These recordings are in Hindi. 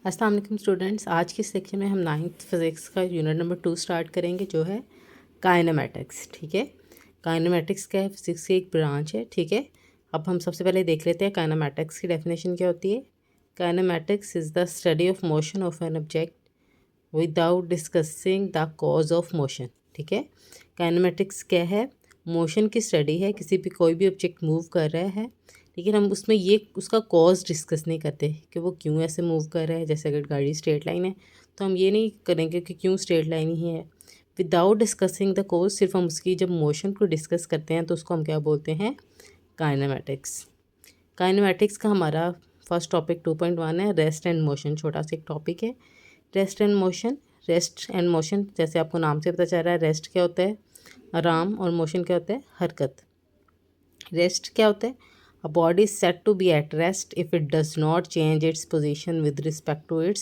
अस्सलाम वालेकुम स्टूडेंट्स। आज के सेक्शन में हम 9th फिज़िक्स का यूनिट नंबर 2 स्टार्ट करेंगे, जो है काइनेमैटिक्स। ठीक है, काइनेमैटिक्स क्या है? फिज़िक्स की एक ब्रांच है। ठीक है, अब हम सबसे पहले देख लेते हैं काइनेमैटिक्स की डेफिनेशन क्या होती है। Kinematics is the study of motion of an object without discussing the cause of motion. ठीक है, काइनेमैटिक्स क्या है? मोशन की स्टडी है। किसी भी कोई भी ऑब्जेक्ट मूव कर रहा है, लेकिन हम उसमें ये उसका कॉज डिस्कस नहीं करते कि वो क्यों ऐसे मूव कर रहा है। जैसे अगर गाड़ी स्ट्रेट लाइन है तो हम ये नहीं करेंगे कि क्यों स्ट्रेट लाइन ही है। विदाउट डिस्कसिंग द कॉज, सिर्फ हम उसकी जब मोशन को डिस्कस करते हैं तो उसको हम क्या बोलते हैं? काइनेमैटिक्स। काइनेमैटिक्स का हमारा फर्स्ट टॉपिक 2.1 है, रेस्ट एंड मोशन। छोटा सा एक टॉपिक है, rest and motion. Rest and motion, जैसे आपको नाम से पता चल रहा है, रेस्ट क्या होता है? आराम, और मोशन क्या होता है? हरकत। रेस्ट क्या होता है? A body is said to be at rest if it does not change its position with respect to its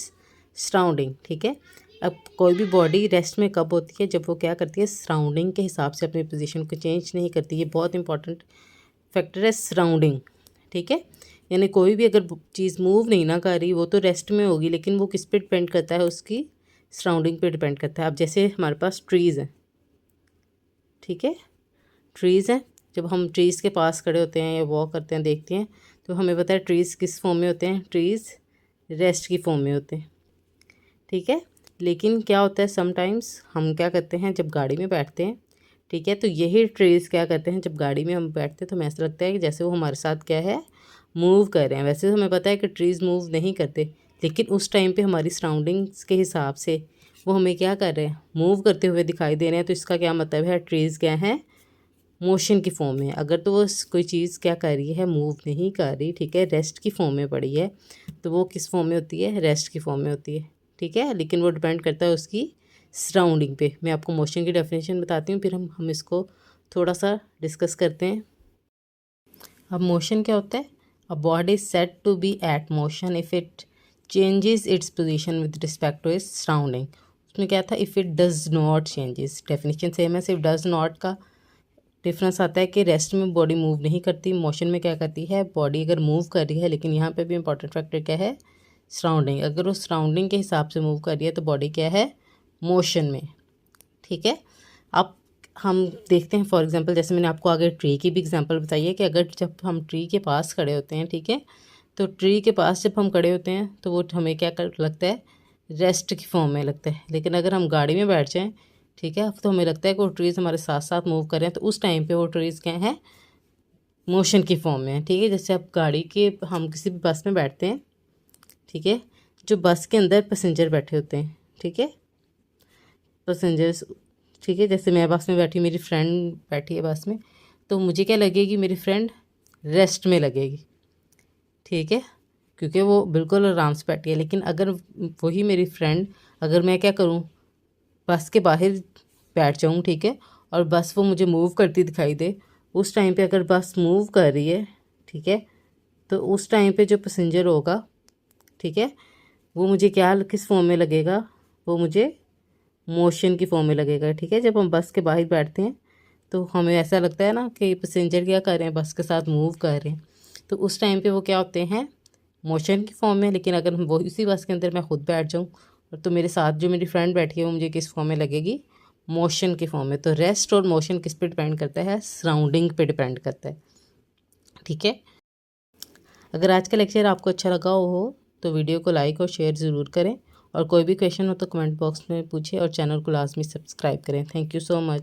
surrounding। ठीक है, अब कोई भी बॉडी रेस्ट में कब होती है? जब वो क्या करती है? सराउंडिंग के हिसाब से अपनी पोजीशन को चेंज नहीं करती। ये बहुत इंपॉर्टेंट फैक्टर है, सराउंडिंग। ठीक है, यानी कोई भी अगर चीज़ मूव नहीं ना कर रही, वो तो रेस्ट में होगी, लेकिन वो किस पे डिपेंड करता है? उसकी सराउंडिंग पे डिपेंड करता है। अब जैसे हमारे पास ट्रीज़ हैं, ठीक है, ट्रीज़ हैं। जब हम ट्रीज़ के पास खड़े होते हैं या वॉक करते हैं, देखते हैं, तो हमें पता है ट्रीज़ किस फॉर्म में होते हैं? ट्रीज़ रेस्ट की फॉर्म में होते हैं। ठीक है, लेकिन क्या होता है, समटाइम्स हम क्या करते हैं जब गाड़ी में बैठते हैं, ठीक है, तो यही ट्रीज़ क्या करते हैं, जब गाड़ी में हम बैठते हैं तो हमें ऐसा लगता है कि जैसे वो हमारे साथ क्या है? मूव कर रहे हैं। वैसे हमें पता है कि ट्रीज़ मूव नहीं करते, लेकिन उस टाइम पे हमारी सराउंडिंग्स के हिसाब से वो हमें क्या कर रहे हैं? मूव करते हुए दिखाई दे रहे हैं। तो इसका क्या मतलब है? ट्रीज़ क्या हैं? मोशन की फॉर्म में। अगर तो वो कोई चीज़ क्या कर रही है? मूव नहीं कर रही, ठीक है, रेस्ट की फॉर्म में पड़ी है, तो वो किस फॉर्म में होती है? रेस्ट की फॉर्म में होती है। ठीक है, लेकिन वो डिपेंड करता है उसकी सराउंडिंग पे। मैं आपको मोशन की डेफिनेशन बताती हूँ, फिर हम इसको थोड़ा सा डिस्कस करते हैं। अब मोशन क्या होता है? A body is said to be at motion if it changes its position with respect to its surrounding. उसमें क्या था? If it does not changes. Definition same है, सिर्फ डज नॉट का डिफरेंस आता है कि रेस्ट में बॉडी मूव नहीं करती, मोशन में क्या करती है? बॉडी अगर मूव कर रही है, लेकिन यहाँ पे भी इंपॉर्टेंट फैक्टर क्या है? सराउंडिंग। अगर वो सराउंडिंग के हिसाब से मूव कर रही है तो बॉडी क्या है? मोशन में। ठीक है, अब हम देखते हैं फॉर एग्जांपल, जैसे मैंने आपको आगे ट्री की भी एग्जांपल बताई है कि अगर जब हम ट्री के पास खड़े होते हैं, ठीक है, तो ट्री के पास जब हम खड़े होते हैं तो वो हमें क्या लगता है? रेस्ट की फॉर्म में लगता है। लेकिन अगर हम गाड़ी में बैठ जाएँ, ठीक है, तो हमें लगता है कि वो ट्रीज़ हमारे साथ साथ मूव कर रहे हैं, तो उस टाइम पे वो ट्रीज़ क्या हैं? मोशन की फॉर्म में है। ठीक है, जैसे अब गाड़ी के हम किसी भी बस में बैठते हैं, ठीक है, जो बस के अंदर पैसेंजर बैठे होते हैं, ठीक है, पैसेंजर्स, ठीक है, जैसे मैं बस में बैठी, मेरी फ्रेंड बैठी है बस में, तो मुझे क्या लगेगी? मेरी फ्रेंड रेस्ट में लगेगी। ठीक है, क्योंकि वो बिल्कुल आराम से बैठी है। लेकिन अगर वही मेरी फ्रेंड, अगर मैं क्या करूँ? बस के बाहर बैठ जाऊँ, ठीक है, और बस वो मुझे मूव करती दिखाई दे, उस टाइम पे अगर बस मूव कर रही है, ठीक है, तो उस टाइम पे जो पैसेंजर होगा, ठीक है, वो मुझे क्या किस फॉर्म में लगेगा? वो मुझे मोशन की फॉर्म में लगेगा। ठीक है, जब हम बस के बाहर बैठते हैं तो हमें ऐसा लगता है ना कि पैसेंजर क्या कर रहे हैं? बस के साथ मूव कर रहे हैं, तो उस टाइम पे वो क्या होते हैं? मोशन की फॉर्म में। लेकिन अगर हम वो इसी बस के अंदर मैं खुद बैठ जाऊँ, तो मेरे साथ जो मेरी फ्रेंड बैठी है वो मुझे किस फॉर्म में लगेगी? मोशन की फॉर्म में। तो रेस्ट और मोशन किस पे डिपेंड करता है? सराउंडिंग पे डिपेंड करता है। ठीक है, अगर आज का लेक्चर आपको अच्छा लगा हो तो वीडियो को लाइक और शेयर ज़रूर करें, और कोई भी क्वेश्चन हो तो कमेंट बॉक्स में पूछें, और चैनल को लाजमी सब्सक्राइब करें। Thank you so much.